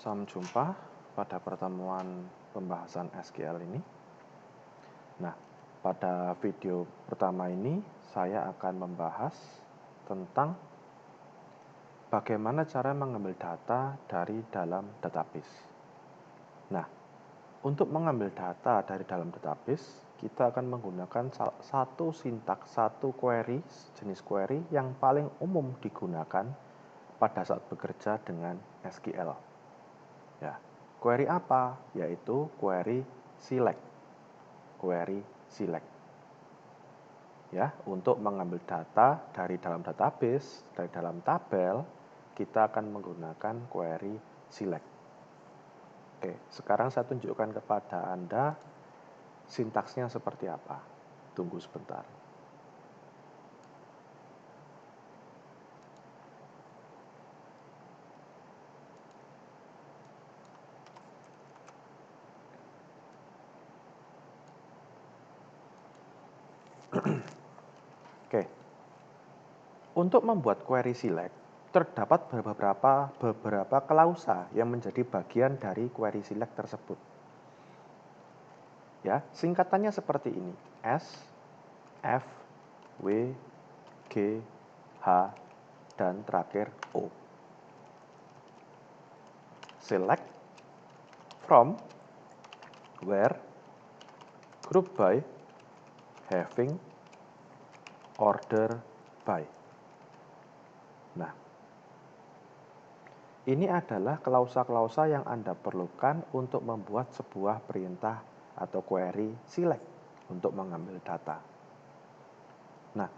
Salam jumpa pada pertemuan pembahasan SQL ini. Nah, pada video pertama ini saya akan membahas tentang bagaimana cara mengambil data dari dalam database. Nah, untuk mengambil data dari dalam database, kita akan menggunakan satu sintaks, satu query, jenis query yang paling umum digunakan pada saat bekerja dengan SQL. Ya, query apa? Yaitu query select. Query select. Ya, untuk mengambil data dari dalam database, dari dalam tabel, kita akan menggunakan query select. Oke, sekarang saya tunjukkan kepada Anda sintaksnya seperti apa. Tunggu sebentar. Oke. Untuk membuat query select, terdapat beberapa klausa yang menjadi bagian dari query select tersebut. Ya, singkatannya seperti ini: S, F, W, G, H, dan terakhir O. Select from, where, group by, having, order by. Nah, ini adalah klausa-klausa yang Anda perlukan untuk membuat sebuah perintah atau query select untuk mengambil data. Nah,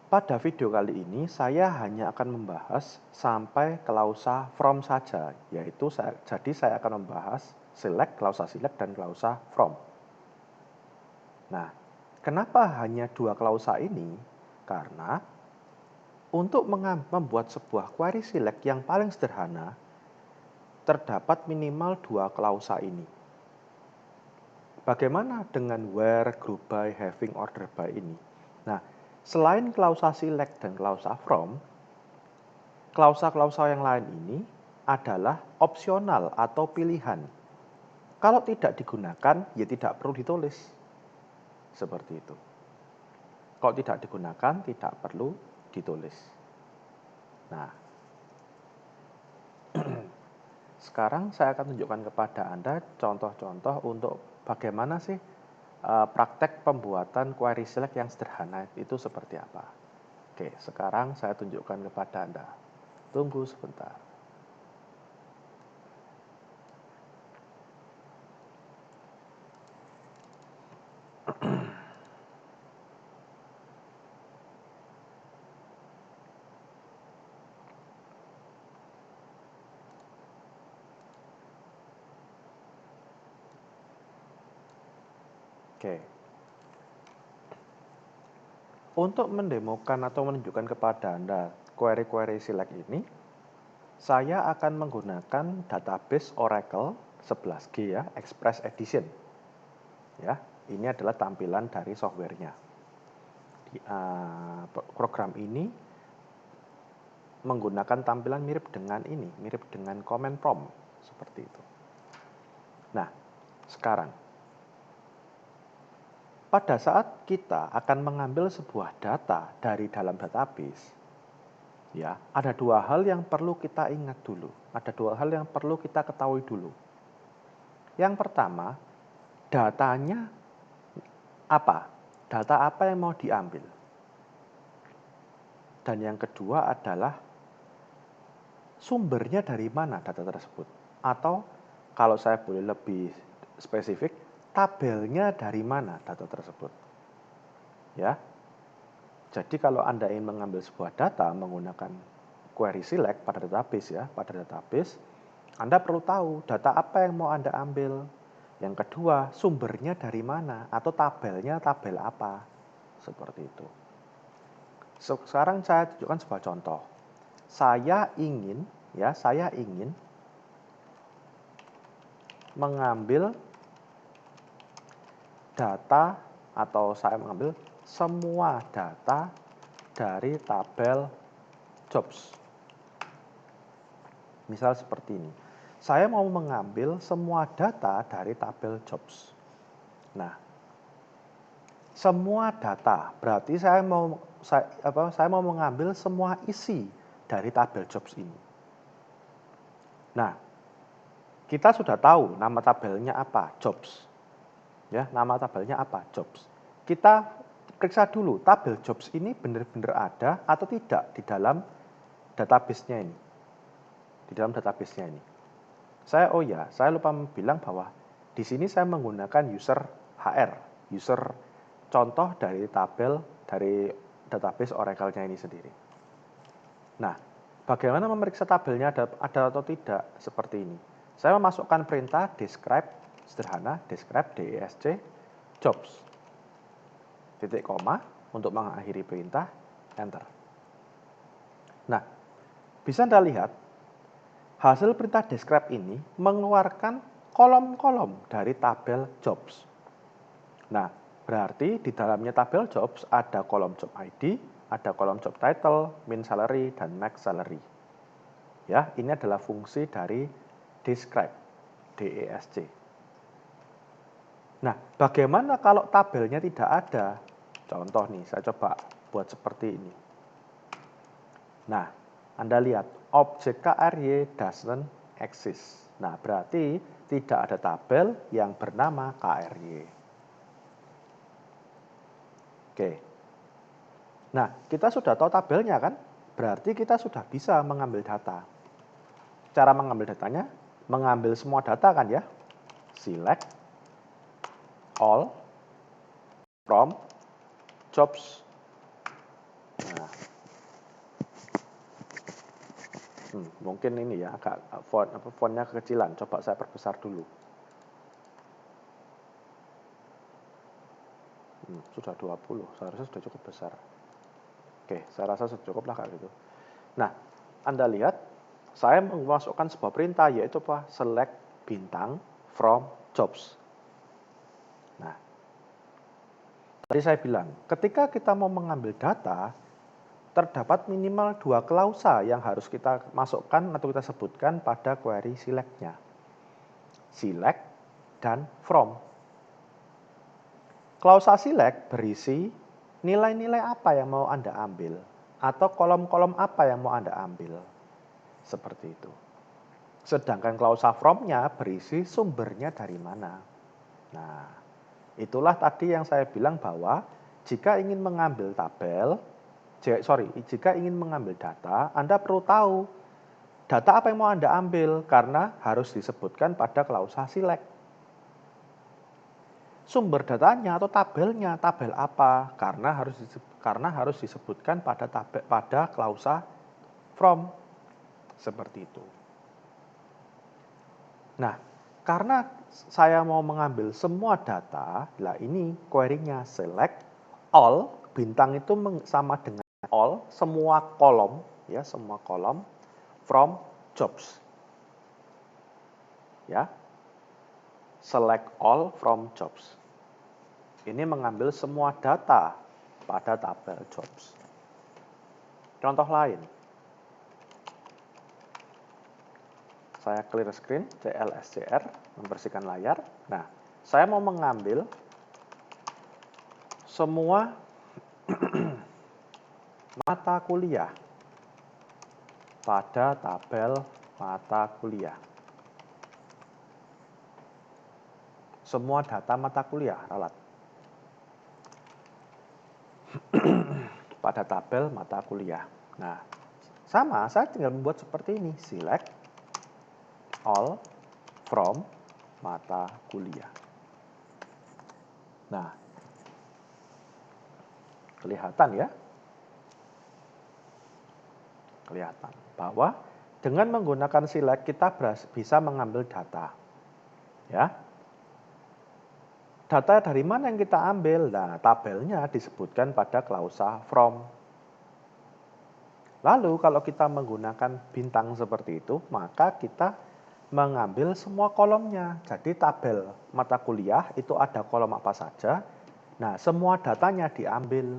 pada video kali ini saya hanya akan membahas sampai klausa from saja, yaitu saya akan membahas select, klausa select, dan klausa from. Nah, kenapa hanya dua klausa ini? Karena untuk membuat sebuah query select yang paling sederhana, terdapat minimal dua klausa ini. Bagaimana dengan where, group by, having, order by ini? Nah, selain klausa select dan klausa from, klausa-klausa yang lain ini adalah opsional atau pilihan. Kalau tidak digunakan, ya tidak perlu ditulis. Seperti itu. Kalau tidak digunakan, tidak perlu ditulis. Nah, sekarang saya akan tunjukkan kepada Anda contoh-contoh untuk bagaimana sih praktek pembuatan query select yang sederhana itu seperti apa. Oke, sekarang saya tunjukkan kepada Anda. Tunggu sebentar. Oke. Untuk mendemokan atau menunjukkan kepada Anda query-query select ini, saya akan menggunakan database Oracle 11G ya, Express Edition. Ya, ini adalah tampilan dari softwarenya. Program ini menggunakan tampilan mirip dengan ini, mirip dengan command prompt seperti itu. Nah, sekarang pada saat kita akan mengambil sebuah data dari dalam database, ya, ada dua hal yang perlu kita ingat dulu. Ada dua hal yang perlu kita ketahui dulu. Yang pertama, datanya apa? Data apa yang mau diambil? Dan yang kedua adalah sumbernya dari mana data tersebut? Atau kalau saya boleh lebih spesifik, tabelnya dari mana data tersebut? Ya. Jadi kalau Anda ingin mengambil sebuah data menggunakan query select pada database, Anda perlu tahu data apa yang mau Anda ambil. Yang kedua, sumbernya dari mana atau tabelnya tabel apa. Seperti itu. Sekarang saya tunjukkan sebuah contoh. Saya ingin mengambil data atau saya mengambil semua data dari tabel jobs. Misal seperti ini. saya mau mengambil semua data dari tabel jobs. Nah, semua data berarti saya mau mengambil semua isi dari tabel jobs ini. Nah, kita sudah tahu nama tabelnya apa, jobs. Ya, nama tabelnya apa, jobs. Kita periksa dulu tabel jobs ini benar-benar ada atau tidak di dalam database-nya ini. Di dalam database-nya ini. Saya lupa bilang bahwa di sini saya menggunakan user HR, user contoh dari tabel dari database Oracle-nya ini sendiri. Nah, bagaimana memeriksa tabelnya ada atau tidak seperti ini? Saya memasukkan perintah describe sederhana, describe desc jobs. Titik koma untuk mengakhiri perintah, enter. Nah, bisa Anda lihat hasil perintah describe ini mengeluarkan kolom-kolom dari tabel jobs. Nah, berarti di dalamnya tabel jobs ada kolom job ID, ada kolom job title, min salary, dan max salary. Ya, ini adalah fungsi dari describe, DESC. Nah, bagaimana kalau tabelnya tidak ada? Contoh nih, saya coba buat seperti ini. Nah, Anda lihat, objek KRY doesn't exist. Nah, berarti tidak ada tabel yang bernama KRY. Oke. Nah, kita sudah tahu tabelnya kan? Berarti kita sudah bisa mengambil data. Cara mengambil datanya, mengambil semua data kan ya? Select all from jobs. Nah, mungkin ini ya agak fontnya kekecilan. Coba saya perbesar dulu. Sudah 20, seharusnya sudah cukup besar. Oke, saya rasa sudah cukup lah kayak gitu. Nah, Anda lihat, saya memasukkan sebuah perintah yaitu apa? Select bintang from jobs. Nah, tadi saya bilang, ketika kita mau mengambil data, terdapat minimal 2 klausa yang harus kita masukkan atau kita sebutkan pada query select-nya. Select dan from. Klausa select berisi nilai-nilai apa yang mau Anda ambil atau kolom-kolom apa yang mau Anda ambil. Seperti itu. Sedangkan klausa from-nya berisi sumbernya dari mana. Nah, itulah tadi yang saya bilang bahwa jika ingin mengambil jika ingin mengambil data, Anda perlu tahu data apa yang mau Anda ambil karena harus disebutkan pada klausa select. Sumber datanya atau tabelnya, tabel apa? Karena harus disebutkan pada klausa from. Seperti itu. Nah, karena saya mau mengambil semua data, lah ini query-nya select all, bintang itu sama dengan all, semua kolom, ya, semua kolom from jobs. Ya. Select all from jobs. Ini mengambil semua data pada tabel jobs. Contoh lain. Saya clear screen, CLSCR, membersihkan layar. Nah, saya mau mengambil semua mata kuliah pada tabel mata kuliah. Semua data mata kuliah, ralat. Pada tabel mata kuliah. Nah, sama, saya tinggal membuat seperti ini. Select all from mata kuliah. Nah, kelihatan ya? Kelihatan bahwa dengan menggunakan select kita bisa mengambil data. Ya. Data dari mana yang kita ambil? Nah, tabelnya disebutkan pada klausa from. Lalu kalau kita menggunakan bintang seperti itu, maka kita mengambil semua kolomnya. Jadi tabel mata kuliah itu ada kolom apa saja. Nah, semua datanya diambil.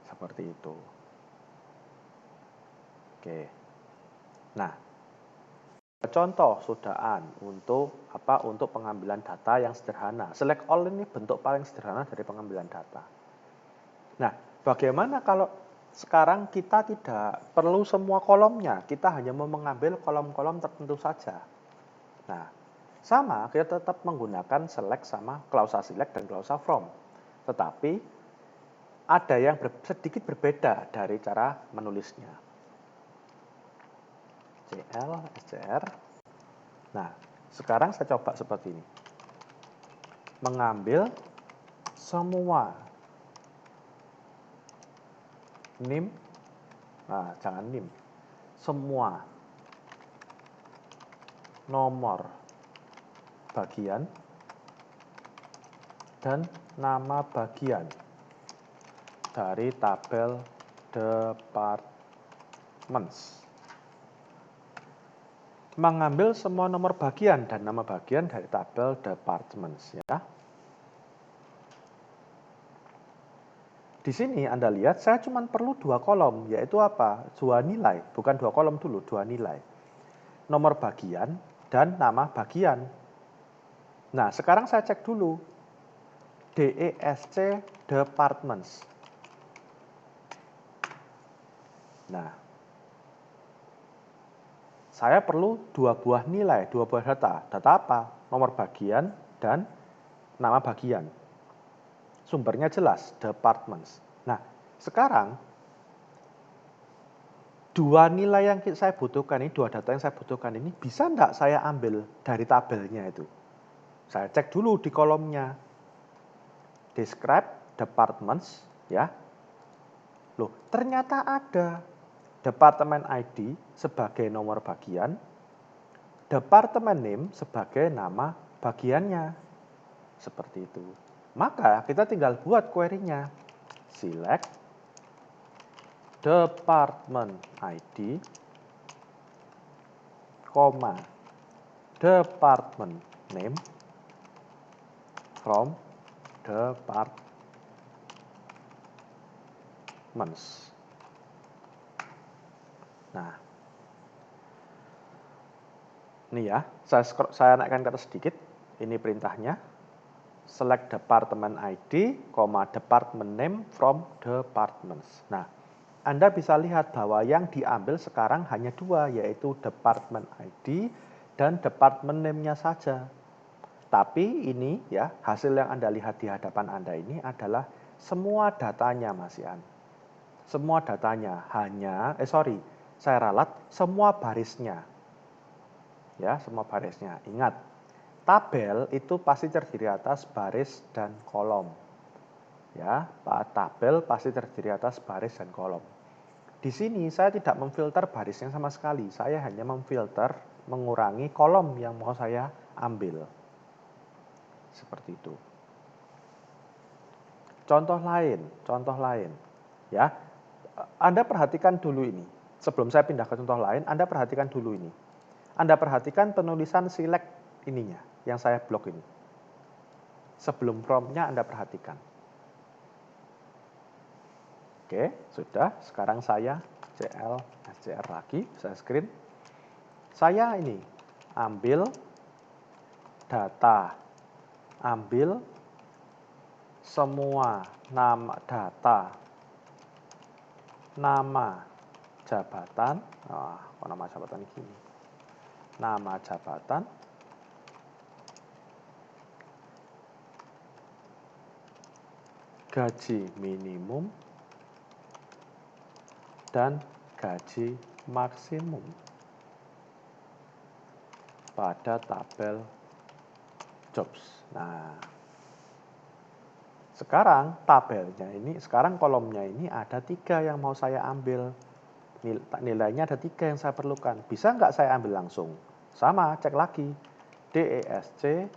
Seperti itu. Oke. Nah, Contoh sudahan untuk apa? Untuk pengambilan data yang sederhana. Select all ini bentuk paling sederhana dari pengambilan data. Nah, bagaimana kalau sekarang kita tidak perlu semua kolomnya, kita hanya mau mengambil kolom-kolom tertentu saja. Nah, sama kita tetap menggunakan select sama klausa select dan klausa from. Tetapi ada yang sedikit berbeda dari cara menulisnya. CL, SCR. Nah, sekarang saya coba seperti ini. Mengambil semua NIM, jangan NIM, semua nomor bagian dan nama bagian dari tabel departments. Mengambil semua nomor bagian dan nama bagian dari tabel departments, ya. Di sini Anda lihat saya cuma perlu 2 kolom, yaitu apa? 2 nilai, bukan 2 kolom dulu, 2 nilai. Nomor bagian dan nama bagian. Nah, sekarang saya cek dulu. DESC departments. Nah, saya perlu 2 buah nilai, 2 buah data. Data apa? Nomor bagian dan nama bagian. Sumbernya jelas, departments. Nah, sekarang 2 nilai yang saya butuhkan ini, 2 data yang saya butuhkan ini, bisa enggak saya ambil dari tabelnya itu? Saya cek dulu di kolomnya. Describe departments, ya. Loh, ternyata ada departemen ID sebagai nomor bagian, departemen name sebagai nama bagiannya. Seperti itu. Maka kita tinggal buat query-nya. Select department ID, department name from departments. Nah, ini ya, saya naikkan ke atas sedikit. Ini perintahnya. Select department ID, department name from departments. Nah, Anda bisa lihat bahwa yang diambil sekarang hanya 2, yaitu department ID dan department name-nya saja. Tapi ini ya, hasil yang Anda lihat di hadapan Anda ini adalah semua datanya, Mas Ian. Semua datanya saya ralat semua barisnya. Ya, semua barisnya. Ingat, tabel itu pasti terdiri atas baris dan kolom. Ya, tabel pasti terdiri atas baris dan kolom. Di sini saya tidak memfilter barisnya sama sekali. Saya hanya memfilter, mengurangi kolom yang mau saya ambil. Seperti itu. Contoh lain. Ya, Anda perhatikan dulu ini. Sebelum saya pindah ke contoh lain, Anda perhatikan dulu ini. Anda perhatikan penulisan select ininya, yang saya blok ini. Sebelum prompt-nya Anda perhatikan. Oke, sudah. Sekarang saya CL SCR lagi, saya screen. Saya ini ambil data, ambil semua nama data, nama jabatan, kok nama jabatan gini? Nama jabatan, gaji minimum, dan gaji maksimum pada tabel jobs. Nah, sekarang kolomnya ini ada 3 yang mau saya ambil. Nilainya ada 3 yang saya perlukan. Bisa nggak saya ambil langsung? Sama, cek lagi. DESC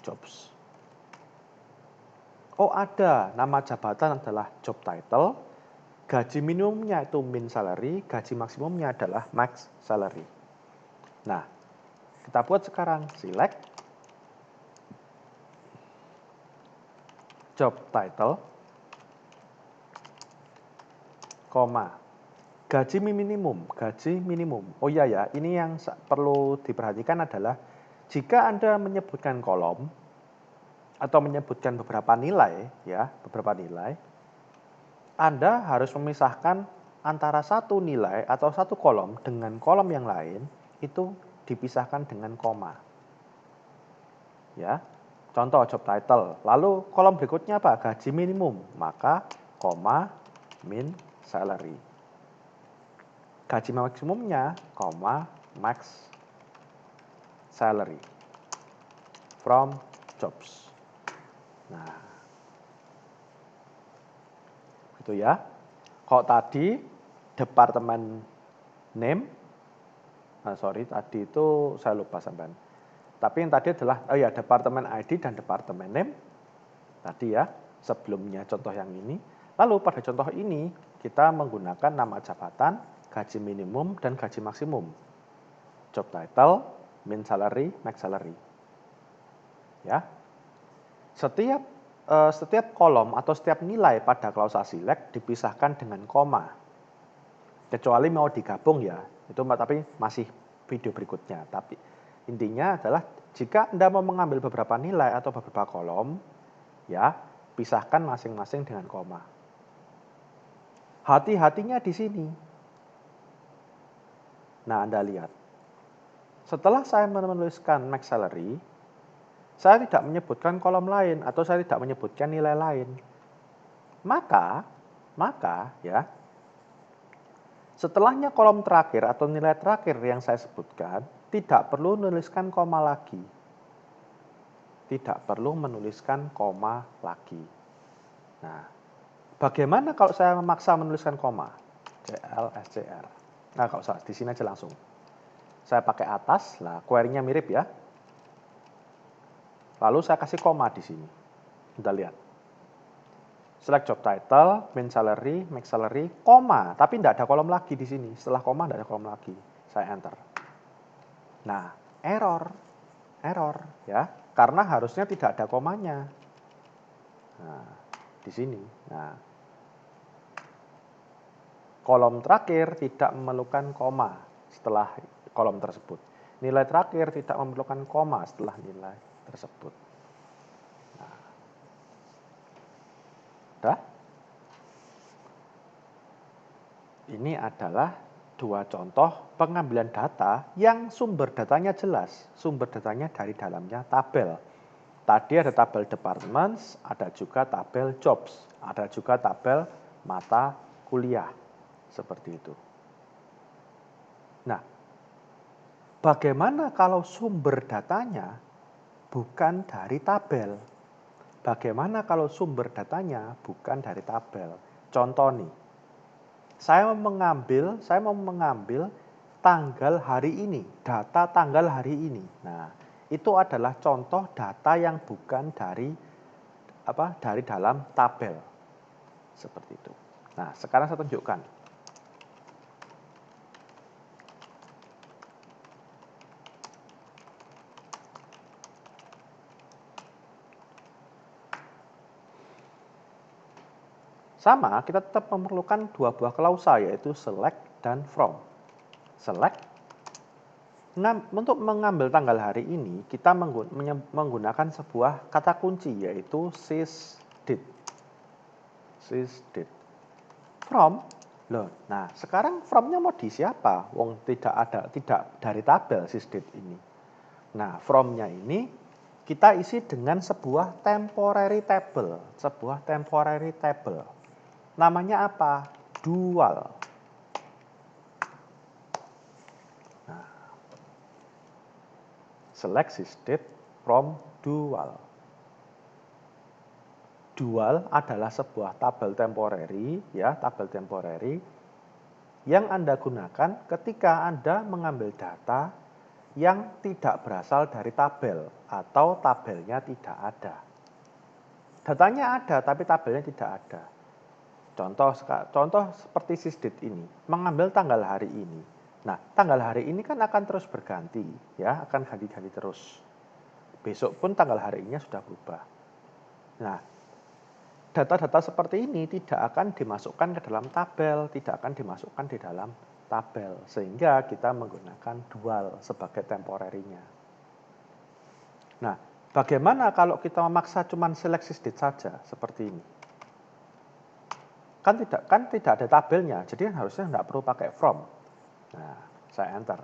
jobs. Oh, ada. Nama jabatan adalah job title. Gaji minimumnya itu min salary. Gaji maksimumnya adalah max salary. Nah, kita buat sekarang. Select job title, gaji minimum, gaji minimum. Oh iya ya, ini yang perlu diperhatikan adalah jika Anda menyebutkan kolom atau menyebutkan beberapa nilai, ya, beberapa nilai, Anda harus memisahkan antara satu nilai atau satu kolom dengan kolom yang lain itu dipisahkan dengan koma. Ya. Contoh job title. Lalu kolom berikutnya apa? Gaji minimum. Maka koma min salary. Gaji maksimumnya koma max salary from jobs. Nah, gitu ya. Kalau tadi departemen name, tadi itu saya lupa sampean. Tapi yang tadi adalah, departemen ID dan departemen name. Tadi ya, sebelumnya contoh yang ini. Lalu pada contoh ini, kita menggunakan nama jabatan, gaji minimum, dan gaji maksimum. Job title, min salary, max salary. Ya. Setiap kolom atau setiap nilai pada klausa select dipisahkan dengan koma. Kecuali mau digabung ya, itu tapi masih video berikutnya. Tapi intinya adalah jika Anda mau mengambil beberapa nilai atau beberapa kolom, ya, pisahkan masing-masing dengan koma. Hati-hatinya di sini. Nah, Anda lihat. Setelah saya menuliskan max salary, saya tidak menyebutkan kolom lain atau saya tidak menyebutkan nilai lain. Maka ya, setelahnya kolom terakhir atau nilai terakhir yang saya sebutkan, tidak perlu menuliskan koma lagi. Tidak perlu menuliskan koma lagi. Nah, bagaimana kalau saya memaksa menuliskan koma? CL, SCR. Nah, kalau usah, di sini aja langsung. Saya pakai atas, lah query-nya mirip ya. Lalu saya kasih koma di sini. Kita lihat. Select job title, min salary, max salary, koma. Tapi tidak ada kolom lagi di sini. Setelah koma tidak ada kolom lagi. Saya enter. Nah, error ya. Karena harusnya tidak ada komanya. Nah, di sini. Nah, kolom terakhir tidak memerlukan koma setelah kolom tersebut. Nilai terakhir tidak memerlukan koma setelah nilai tersebut. Nah, udah? Ini adalah dua contoh pengambilan data yang sumber datanya jelas. Sumber datanya dari dalamnya tabel. Tadi ada tabel departments, ada juga tabel jobs, ada juga tabel mata kuliah. Seperti itu. Nah, bagaimana kalau sumber datanya bukan dari tabel? Bagaimana kalau sumber datanya bukan dari tabel? Contoh nih, saya mau mengambil tanggal hari ini, data tanggal hari ini. Nah, itu adalah contoh data yang bukan dari dalam tabel. Seperti itu. Nah, sekarang saya tunjukkan. Sama, kita tetap memerlukan dua buah klausa, yaitu select dan from. Select, untuk mengambil tanggal hari ini, kita menggunakan sebuah kata kunci, yaitu sysdate. Sysdate. From, nah sekarang from-nya mau di siapa? Wong tidak dari tabel sysdate ini. Nah, from-nya ini kita isi dengan sebuah temporary table. Namanya apa? Dual. Nah, select sysdate from dual. Dual adalah sebuah tabel temporary, yang Anda gunakan ketika Anda mengambil data yang tidak berasal dari tabel atau tabelnya tidak ada. Datanya ada, tapi tabelnya tidak ada. Contoh seperti sysdate ini, mengambil tanggal hari ini. Nah, tanggal hari ini kan akan terus berganti, ya, akan ganti-ganti terus. Besok pun tanggal hari ini sudah berubah. Nah, data-data seperti ini tidak akan dimasukkan ke dalam tabel, tidak akan dimasukkan di dalam tabel, sehingga kita menggunakan dual sebagai temporary-nya. Nah, bagaimana kalau kita memaksa cuma select sysdate saja seperti ini? Kan tidak ada tabelnya, jadi harusnya nggak perlu pakai from. Nah, saya enter.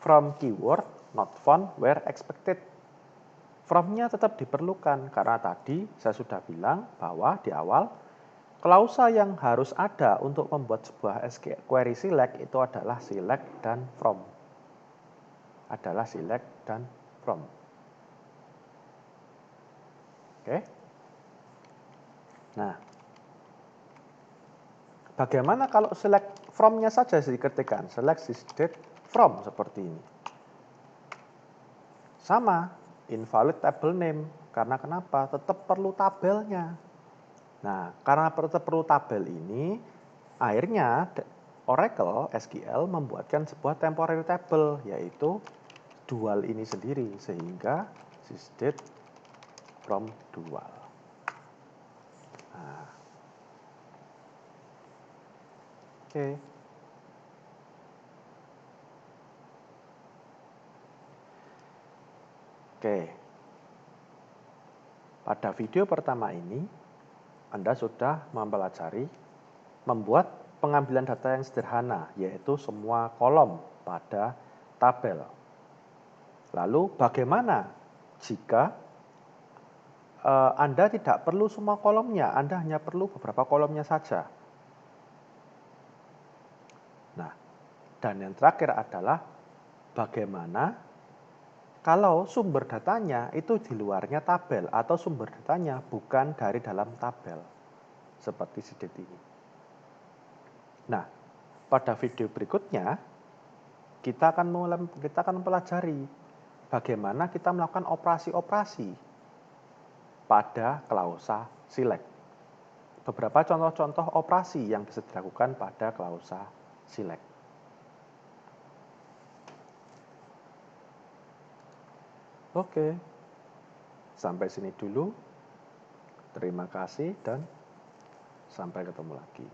From keyword not found where expected. From-nya tetap diperlukan karena tadi saya sudah bilang bahwa di awal klausa yang harus ada untuk membuat sebuah SQL query select itu adalah select dan from. Adalah select dan from. Oke. Nah, bagaimana kalau select from-nya saja diketikkan? Select sysdate from seperti ini. Sama, invalid table name. Karena kenapa? Tetap perlu tabelnya. Nah, karena tetap perlu tabel ini, akhirnya Oracle SQL membuatkan sebuah temporary table, yaitu dual ini sendiri, sehingga sysdate from dual. Nah, oke. Oke, pada video pertama ini, Anda sudah mempelajari membuat pengambilan data yang sederhana, yaitu semua kolom pada tabel. Lalu bagaimana jika Anda tidak perlu semua kolomnya, Anda hanya perlu beberapa kolomnya saja. Nah, dan yang terakhir adalah bagaimana kalau sumber datanya itu di luarnya tabel atau sumber datanya bukan dari dalam tabel, seperti sysdate ini. Nah, pada video berikutnya kita akan mempelajari bagaimana kita melakukan operasi-operasi pada klausa select. Beberapa contoh-contoh operasi yang bisa dilakukan pada klausa select. Oke, sampai sini dulu. Terima kasih dan sampai ketemu lagi.